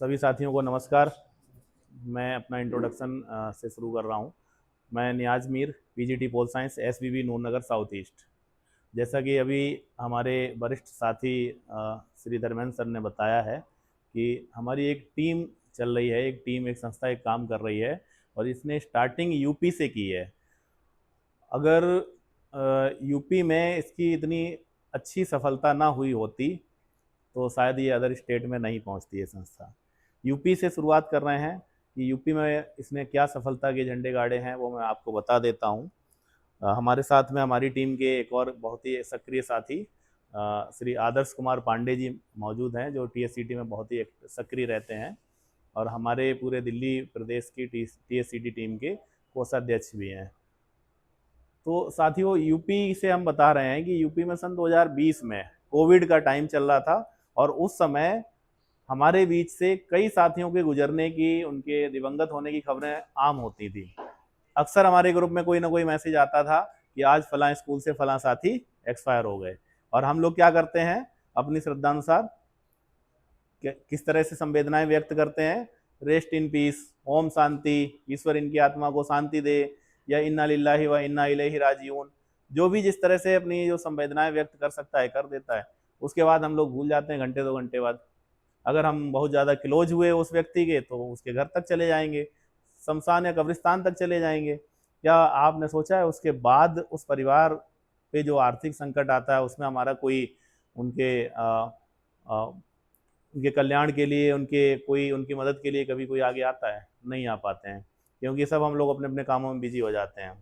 सभी साथियों को नमस्कार। मैं अपना इंट्रोडक्शन से शुरू कर रहा हूँ। मैं Niaz Mir, PGT pol science, SBB Noornagar south east. जैसा कि अभी हमारे वरिष्ठ साथी श्री धर्मेंद्र सर ने बताया है कि हमारी एक टीम चल रही है, एक संस्था एक काम कर रही है और इसने स्टार्टिंग यूपी से की है। अगर यूपी में इसकी इतनी अच्छी सफलता ना हुई होती तो शायद ये अदर स्टेट में नहीं पहुंचती है संस्था। यूपी से शुरुआत कर रहे हैं कि यूपी में इसने क्या सफलता के झंडे गाड़े हैं वो मैं आपको बता देता हूं। हमारे साथ में हमारी टीम के एक और बहुत ही सक्रिय साथी श्री आदर्श कुमार पांडे जी मौजूद हैं, जो टीएससीटी में बहुत ही सक्रिय रहते हैं और हमारे पूरे दिल्ली प्रदेश की टीएससीटी टीम के कोषाध्यक्ष भी हैं। तो साथियों, यूपी से हम बता रहे हैं कि यूपी में सन 2020 में कोविड का टाइम चल रहा था और उस समय हमारे बीच से कई साथियों के गुजरने की, उनके दिवंगत होने की खबरें आम होती थी। अक्सर हमारे ग्रुप में कोई ना कोई मैसेज आता था कि आज फलां स्कूल से फलां साथी एक्सपायर हो गए, और हम लोग क्या करते हैं, अपनी श्रद्धानुसार किस तरह से संवेदनाएं व्यक्त करते हैं, rest in peace, Om Shanti, ईश्वर इनकी आत्मा को शांति दे, या इन्ना लिल्लाहि व इन्ना इलैहि राजिऊन। जो भी जिस तरह से अपनी जो संवेदनाएं व्यक्त कर सकता है कर देता है। उसके बाद हम लोग भूल जाते हैं, घंटे 2 घंटे बाद। अगर हम बहुत ज़्यादा क्लोज हुए उस व्यक्ति के तो उसके घर तक चले जाएंगे, शमशान या कब्रिस्तान तक चले जाएंगे। क्या आपने सोचा है उसके बाद उस परिवार पे जो आर्थिक संकट आता है उसमें हमारा कोई उनके उनके कल्याण के लिए, उनकी मदद के लिए कभी कोई आगे आता है? नहीं आ पाते हैं, क्योंकि सब हम लोग अपने अपने कामों में बिजी हो जाते हैं।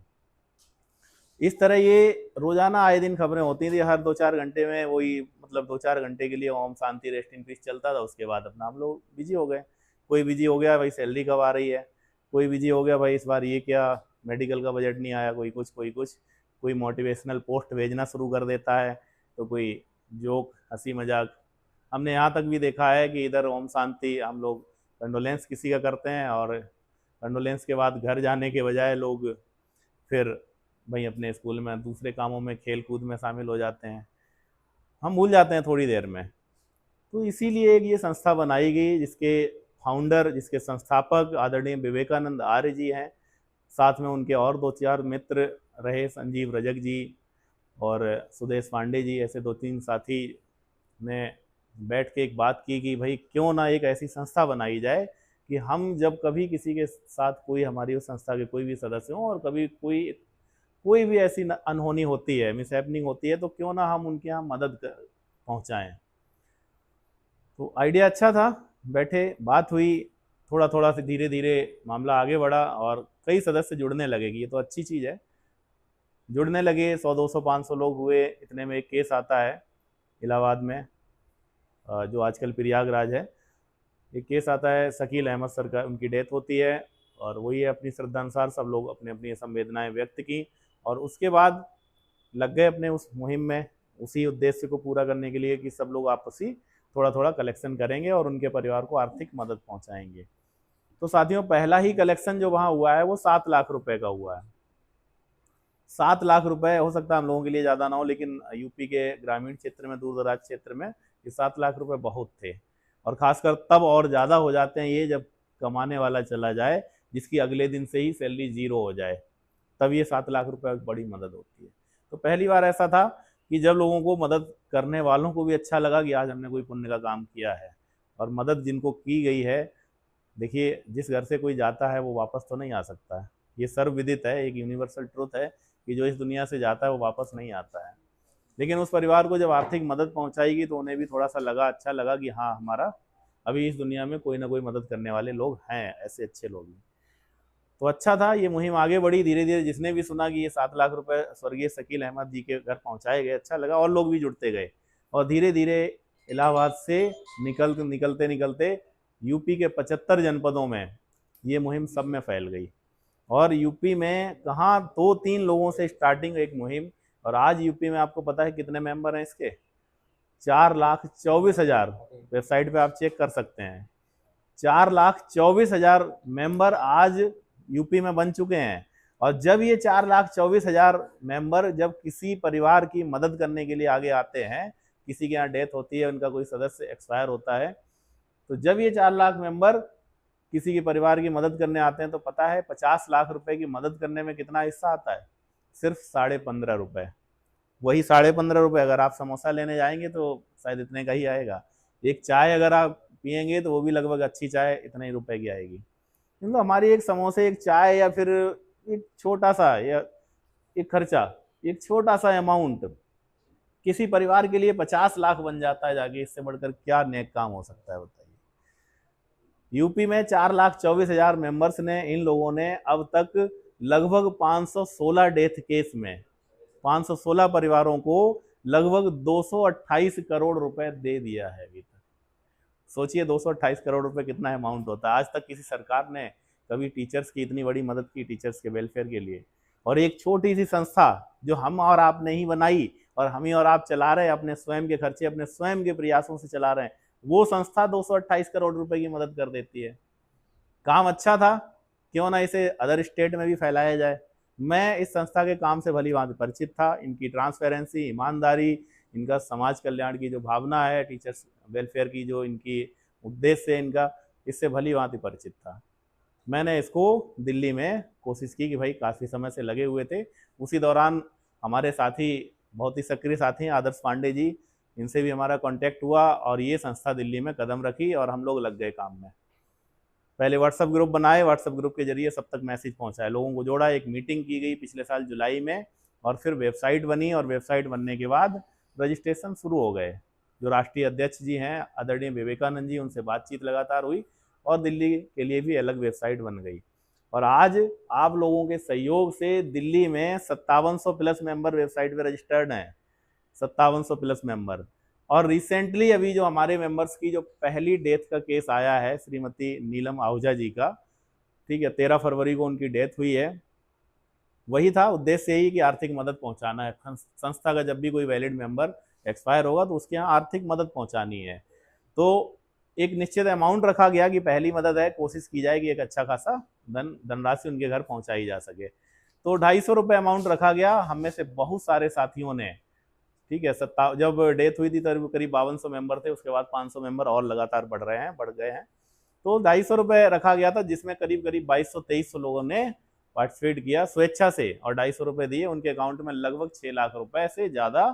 इस तरह ये रोजाना आए दिन खबरें होती थी, हर 2-4 घंटे में वही, मतलब 2-4 घंटे के लिए Om Shanti rest in peace चलता था। उसके बाद अपना हम लोग बिजी हो गए। कोई बिजी हो गया भाई सैलरी कब आ रही है, कोई बिजी हो गया भाई इस बार ये क्या मेडिकल का बजट नहीं आया, कोई कुछ, कोई मोटिवेशनल पोस्ट भेजना शुरू कर देता है, तो कोई जोक, हंसी मजाक। हमने यहाँ तक भी देखा है कि इधर ओम शांति हम लोग कंडोलेंस किसी का करते हैं और कंडोलेंस के बाद घर जाने के बजाय लोग फिर भाई अपने स्कूल में दूसरे कामों में, खेल कूद में शामिल हो जाते हैं। हम भूल जाते हैं थोड़ी देर में। तो इसीलिए एक ये संस्था बनाई गई जिसके फाउंडर, जिसके संस्थापक आदरणीय विवेकानंद आर्य जी हैं। साथ में उनके और 2-4 मित्र रहे, संजीव रजक जी और सुदेश पांडे जी। ऐसे 2-3 साथी ने बैठ के एक बात की कि भाई क्यों ना एक ऐसी संस्था बनाई जाए कि हम जब कभी किसी के साथ, कोई हमारी उस संस्था के कोई भी सदस्य हों और कभी कोई भी ऐसी अनहोनी होती है, मिसहैपनिंग होती है, तो क्यों ना हम उनके यहाँ मदद पहुँचाएँ। तो आइडिया अच्छा था, बैठे बात हुई, थोड़ा थोड़ा से धीरे धीरे मामला आगे बढ़ा और कई सदस्य जुड़ने लगे कि ये तो अच्छी चीज़ है। जुड़ने लगे, 100, 200, 500 लोग हुए। इतने में एक केस आता है इलाहाबाद में, जो आजकल प्रयागराज है। एक केस आता है, शकील अहमद सर का, उनकी डेथ होती है और वही अपनी श्रद्धानुसार सब लोग अपनी अपनी संवेदनाएं व्यक्त की और उसके बाद लग गए अपने उस मुहिम में, उसी उद्देश्य को पूरा करने के लिए कि सब लोग आपसी थोड़ा थोड़ा कलेक्शन करेंगे और उनके परिवार को आर्थिक मदद पहुंचाएंगे। तो साथियों, पहला ही कलेक्शन जो वहाँ हुआ है वो 7 लाख रुपए का हुआ है। 7 लाख रुपए हो सकता है हम लोगों के लिए ज़्यादा ना हो, लेकिन यूपी के ग्रामीण क्षेत्र में, दूर दराज क्षेत्र में ये 7 लाख रुपए बहुत थे। और खासकर तब और ज़्यादा हो जाते हैं ये जब कमाने वाला चला जाए, जिसकी अगले दिन से ही सैलरी जीरो हो जाए, तब ये 7 लाख रुपए बड़ी मदद होती है। तो पहली बार ऐसा था कि जब लोगों को, मदद करने वालों को भी अच्छा लगा कि आज हमने कोई पुण्य का काम किया है। और मदद जिनको की गई है, देखिए जिस घर से कोई जाता है वो वापस तो नहीं आ सकता है, ये सर्वविदित है, एक यूनिवर्सल ट्रुथ है कि जो इस दुनिया से जाता है वो वापस नहीं आता है। लेकिन उस परिवार को जब आर्थिक मदद पहुंचाएगी तो उन्हें भी थोड़ा सा लगा, अच्छा लगा कि हाँ, हमारा अभी इस दुनिया में कोई ना कोई मदद करने वाले लोग हैं, ऐसे अच्छे लोग हैं। तो अच्छा था, ये मुहिम आगे बढ़ी धीरे धीरे। जिसने भी सुना कि ये 7 लाख रुपए स्वर्गीय शकील अहमद जी के घर पहुंचाए गए, अच्छा लगा और लोग भी जुड़ते गए। और धीरे धीरे इलाहाबाद से निकलते निकलते यूपी के 75 जनपदों में ये मुहिम सब में फैल गई। और यूपी में कहाँ 2-3 लोगों से स्टार्टिंग एक मुहिम, और आज यूपी में आपको पता है कितने मेंबर हैं इसके? 4,24,000। वेबसाइट पे आप चेक कर सकते हैं, 4,24,000 मेंबर आज यूपी में बन चुके हैं। और जब ये 4,24,000 मेंबर जब किसी परिवार की मदद करने के लिए आगे आते हैं, किसी के यहाँ डेथ होती है, उनका कोई सदस्य एक्सपायर होता है, तो जब ये 4 लाख मेंबर किसी के परिवार की मदद करने आते हैं तो पता है 50 लाख रुपए की मदद करने में कितना हिस्सा आता है? सिर्फ 15.5 रुपए। वही 15.5 रुपए अगर आप समोसा लेने जाएंगे तो शायद इतने का ही आएगा। एक चाय अगर आप पियेंगे तो वो भी लगभग अच्छी चाय इतने ही रुपए की आएगी। किंतु हमारी एक समोसे, एक चाय या फिर एक छोटा सा या एक खर्चा, एक छोटा सा अमाउंट किसी परिवार के लिए 50 लाख बन जाता है जाके। इससे बढ़कर क्या नेक काम हो सकता है बताइए। यूपी में 4,24,000 मेंबर्स ने, इन लोगों ने अब तक लगभग 516 डेथ केस में 516 परिवारों को लगभग 228 करोड़ रुपए दे दिया है अभी तक। सोचिए 228 करोड़ रुपए कितना अमाउंट होता है। आज तक किसी सरकार ने कभी टीचर्स की इतनी बड़ी मदद की, टीचर्स के वेलफेयर के लिए। और एक छोटी सी संस्था जो हम और आप ने ही बनाई और हम ही और आप चला रहे हैं, अपने स्वयं के खर्चे, अपने स्वयं के प्रयासों से चला रहे हैं, वो संस्था 228 करोड़ रुपए की मदद कर देती है। काम अच्छा था, क्यों ना इसे अदर स्टेट में भी फैलाया जाए। मैं इस संस्था के काम से भली भांति परिचित था। इनकी ट्रांसपेरेंसी, ईमानदारी, इनका समाज कल्याण की जो भावना है, टीचर्स वेलफेयर की जो इनकी उद्देश्य है इनका, इससे भली भांति परिचित था। मैंने इसको दिल्ली में कोशिश की कि भाई काफ़ी समय से लगे हुए थे। उसी दौरान हमारे साथी, बहुत ही सक्रिय साथी हैं आदर्श पांडे जी, इनसे भी हमारा कांटेक्ट हुआ और ये संस्था दिल्ली में कदम रखी और हम लोग लग गए काम में। पहले व्हाट्सएप ग्रुप बनाए, व्हाट्सएप ग्रुप के जरिए सब तक मैसेज पहुंचाया, लोगों को जोड़ा, एक मीटिंग की गई पिछले साल जुलाई में, और फिर वेबसाइट बनी और वेबसाइट बनने के बाद रजिस्ट्रेशन शुरू हो गए। जो राष्ट्रीय अध्यक्ष जी हैं आदरणीय विवेकानंद जी, उनसे बातचीत लगातार हुई और दिल्ली के लिए भी अलग वेबसाइट बन गई। और आज आप लोगों के सहयोग से दिल्ली में 5700 प्लस मेंबर वेबसाइट पे रजिस्टर्ड हैं, 5700 प्लस मेंबर। और रिसेंटली अभी जो हमारे मेंबर्स की जो पहली डेथ का केस आया है श्रीमती नीलम आहूजा जी का, ठीक है, 13 फरवरी को उनकी डेथ हुई है। वही था उद्देश्य, यही कि आर्थिक मदद पहुंचाना है। संस्था का जब भी कोई वैलिड मेंबर एक्सपायर होगा तो उसके यहाँ आर्थिक मदद पहुंचानी है। तो एक निश्चित अमाउंट रखा गया कि पहली मदद है, कोशिश की जाए कि एक अच्छा खासा धनराशि उनके घर पहुंचाई जा सके। तो 250 रुपये अमाउंट रखा गया। हम में से बहुत सारे साथियों ने, ठीक है, जब डेथ हुई थी तब करीब 5200 मेंबर थे, उसके बाद 500 मेंबर और लगातार बढ़ गए हैं। तो 250 रुपये रखा गया था, जिसमें करीब 2200-2300 लोगों ने पार्टिसिपेट किया स्वेच्छा से और 250 रुपये दिए। उनके अकाउंट में लगभग 6 लाख रुपए से ज़्यादा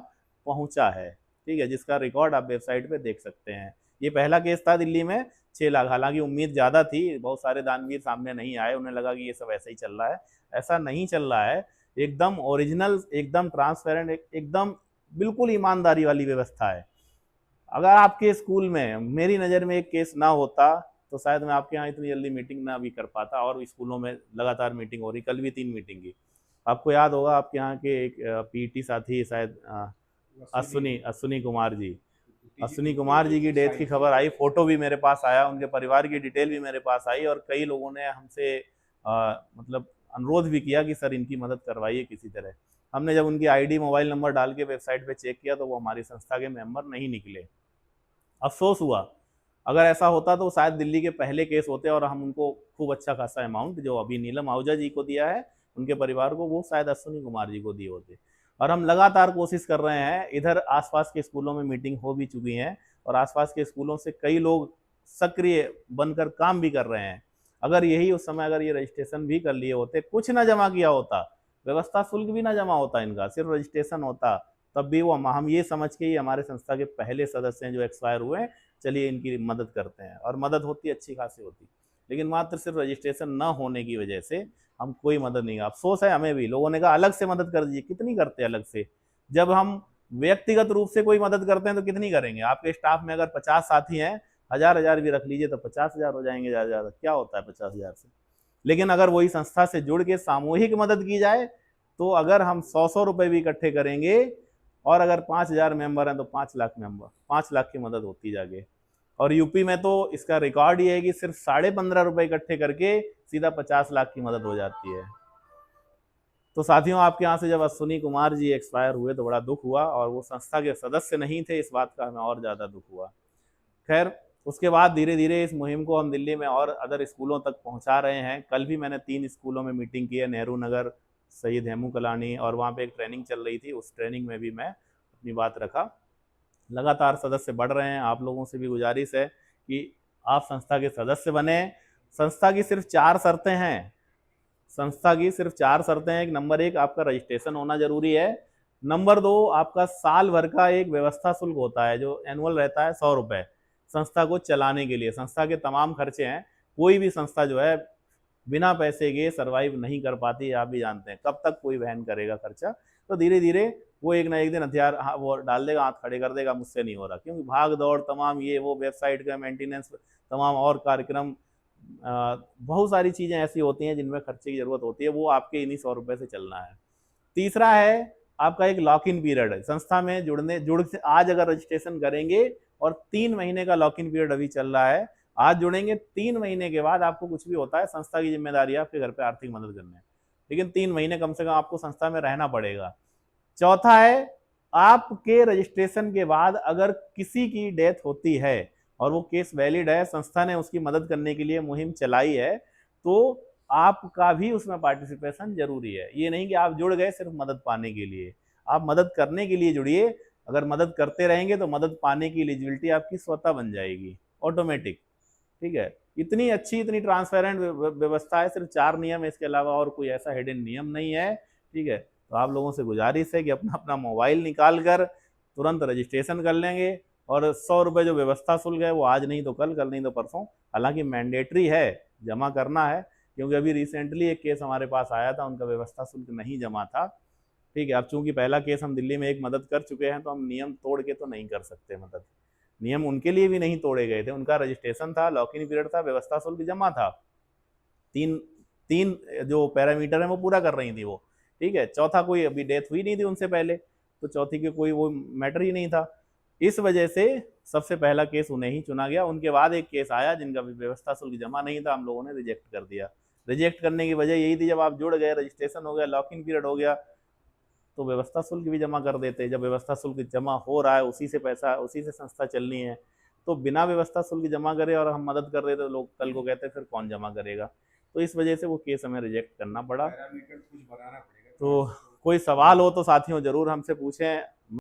पहुंचा है, ठीक है, जिसका रिकॉर्ड आप वेबसाइट पे देख सकते हैं। ये पहला केस था दिल्ली में 6 लाख। हालांकि उम्मीद ज़्यादा थी, बहुत सारे दानवीर सामने नहीं आए, उन्हें लगा कि ये सब ऐसे ही चल रहा है। ऐसा नहीं चल रहा है, एकदम ओरिजिनल, एकदम ट्रांसपेरेंट, एकदम बिल्कुल ईमानदारी वाली व्यवस्था है। अगर आपके स्कूल में मेरी नज़र में एक केस ना होता तो शायद मैं आपके यहाँ इतनी जल्दी मीटिंग ना भी कर पाता। और स्कूलों में लगातार मीटिंग हो रही, कल भी 3 मीटिंग की। आपको याद होगा आपके यहाँ के एक पीटी साथी शायद अश्विनी कुमार जी की डेथ की खबर आई, फोटो भी मेरे पास आया, उनके परिवार की डिटेल भी मेरे पास आई और कई लोगों ने हमसे मतलब अनुरोध भी किया कि सर इनकी मदद करवाइए किसी तरह। हमने जब उनकी आईडी, मोबाइल नंबर डाल के वेबसाइट पे चेक किया तो वो हमारी संस्था के मेंबर नहीं निकले। अफसोस हुआ, अगर ऐसा होता तो शायद दिल्ली के पहले केस होते और हम उनको खूब अच्छा खासा अमाउंट जो अभी नीलम आहूजा जी को दिया है उनके परिवार को, वो शायद अश्विनी कुमार जी को दिए होते। और हम लगातार कोशिश कर रहे हैं। इधर आसपास के स्कूलों में मीटिंग हो भी चुकी है और आसपास के स्कूलों से कई लोग सक्रिय बनकर काम भी कर रहे हैं। अगर यही उस समय अगर ये रजिस्ट्रेशन भी कर लिए होते, कुछ ना जमा किया होता, व्यवस्था शुल्क भी ना जमा होता इनका, सिर्फ रजिस्ट्रेशन होता, तब भी वो हम ये समझ के ही हमारे संस्था के पहले सदस्य हैं जो एक्सपायर हुए हैं, चलिए इनकी मदद करते हैं, और मदद होती अच्छी खासी होती। लेकिन मात्र सिर्फ रजिस्ट्रेशन न होने की वजह से हम कोई मदद नहीं। अफसोस है हमें भी, लोगों ने कहा अलग से मदद कर दीजिए। कितनी करते हैं अलग से? जब हम व्यक्तिगत रूप से कोई मदद करते हैं तो कितनी करेंगे? आपके स्टाफ में अगर 50 साथी हैं, 1000 भी रख लीजिए तो 50,000 हो जाएंगे ज़्यादा ज़्यादा। क्या होता है 50,000 से? लेकिन अगर वही संस्था से जुड़ के सामूहिक मदद की जाए तो अगर हम 100 रुपए भी इकट्ठे करेंगे और अगर 5000 मेंबर हैं तो 5 लाख की मदद होती जाके। और यूपी में तो इसका रिकॉर्ड ये है कि सिर्फ 15.5 रुपए इकट्ठे करके सीधा 50 लाख की मदद हो जाती है। तो साथियों, आपके यहाँ से जब अश्विनी कुमार जी एक्सपायर हुए तो बड़ा दुख हुआ और वो संस्था के सदस्य नहीं थे, इस बात का हमें और ज़्यादा दुख हुआ। खैर, उसके बाद धीरे धीरे इस मुहिम को हम दिल्ली में और अदर स्कूलों तक पहुंचा रहे हैं। कल भी मैंने 3 स्कूलों में मीटिंग की है, नेहरू नगर, सईद हेमू कलानी, और वहाँ पे एक ट्रेनिंग चल रही थी, उस ट्रेनिंग में भी मैं अपनी बात रखा। लगातार सदस्य बढ़ रहे हैं। आप लोगों से भी गुजारिश है कि आप संस्था के सदस्य बने। संस्था की सिर्फ 4 शर्तें हैं। संस्था की सिर्फ 4 शर्तें हैं। नंबर 1, आपका रजिस्ट्रेशन होना जरूरी है। नंबर 2, आपका साल भर का एक व्यवस्था शुल्क होता है जो एनुअल रहता है 100 रुपए, संस्था को चलाने के लिए। संस्था के तमाम खर्चे हैं। कोई भी संस्था जो है बिना पैसे के सरवाइव नहीं कर पाती, आप भी जानते हैं। कब तक कोई वहन करेगा खर्चा? तो धीरे धीरे वो एक ना एक दिन हथियार वो डाल देगा, हाथ खड़े कर देगा, मुझसे नहीं हो रहा, क्योंकि भाग दौड़ तमाम ये वो वेबसाइट का मेंटेनेंस, तमाम और कार्यक्रम, बहुत सारी चीज़ें ऐसी होती हैं जिनमें खर्चे की ज़रूरत होती है, वो आपके इन्हीं 100 रुपये से चलना है। तीसरा है आपका एक लॉक इन पीरियड है। संस्था में जुड़ से आज अगर रजिस्ट्रेशन करेंगे और 3 महीने का लॉक इन पीरियड अभी चल रहा है, आज जुड़ेंगे, 3 महीने के बाद आपको कुछ भी होता है, संस्था की जिम्मेदारी है आपके घर पे आर्थिक मदद करना है, लेकिन 3 महीने कम से कम आपको संस्था में रहना पड़ेगा। चौथा है, आपके रजिस्ट्रेशन के बाद अगर किसी की डेथ होती है और वो केस वैलिड है, संस्था ने उसकी मदद करने के लिए मुहिम चलाई है, तो आपका भी उसमें पार्टिसिपेशन जरूरी है। ये नहीं कि आप जुड़ गए सिर्फ मदद पाने के लिए, आप मदद करने के लिए जुड़िए। अगर मदद करते रहेंगे तो मदद पाने की एलिजिबिलिटी आपकी स्वतः बन जाएगी, ऑटोमेटिक। ठीक है, इतनी अच्छी, इतनी ट्रांसपेरेंट व्यवस्था है। सिर्फ 4 नियम है, इसके अलावा और कोई ऐसा हिडन नियम नहीं है। ठीक है, तो आप लोगों से गुजारिश है कि अपना अपना मोबाइल निकाल कर तुरंत रजिस्ट्रेशन कर लेंगे, और 100 रुपये जो व्यवस्था शुल्क है वो आज नहीं तो कल, कल नहीं तो परसों, हालांकि मैंडेटरी है, जमा करना है, क्योंकि अभी रिसेंटली एक केस हमारे पास आया था, उनका व्यवस्था शुल्क नहीं जमा था। ठीक है, अब चूंकि पहला केस हम दिल्ली में एक मदद कर चुके हैं, तो हम नियम तोड़ के तो नहीं कर सकते मदद। नियम उनके लिए भी नहीं तोड़े गए थे, उनका रजिस्ट्रेशन था, लॉक इन पीरियड था, व्यवस्था शुल्क जमा था, तीन तीन जो पैरामीटर है वो पूरा कर रही थी वो। ठीक है, चौथा कोई अभी डेथ हुई नहीं थी उनसे पहले, तो चौथी के कोई वो मैटर ही नहीं था। इस वजह से सबसे पहला केस उन्हें ही चुना गया। उनके बाद एक केस आया जिनका भी व्यवस्था शुल्क जमा नहीं था, हम लोगों ने रिजेक्ट कर दिया। रिजेक्ट करने की वजह यही थी, जब आप जुड़ गए, रजिस्ट्रेशन हो गया, लॉक इन पीरियड हो गया, तो व्यवस्था शुल्क भी जमा कर देते। जब व्यवस्था शुल्क जमा हो रहा है, उसी से पैसा, उसी से संस्था चलनी है, तो बिना व्यवस्था शुल्क जमा करे और हम मदद कर रहे तो लोग कल को कहते फिर कौन जमा करेगा। तो इस वजह से वो केस हमें रिजेक्ट करना पड़ा। तो कोई सवाल हो तो साथियों जरूर हमसे पूछें।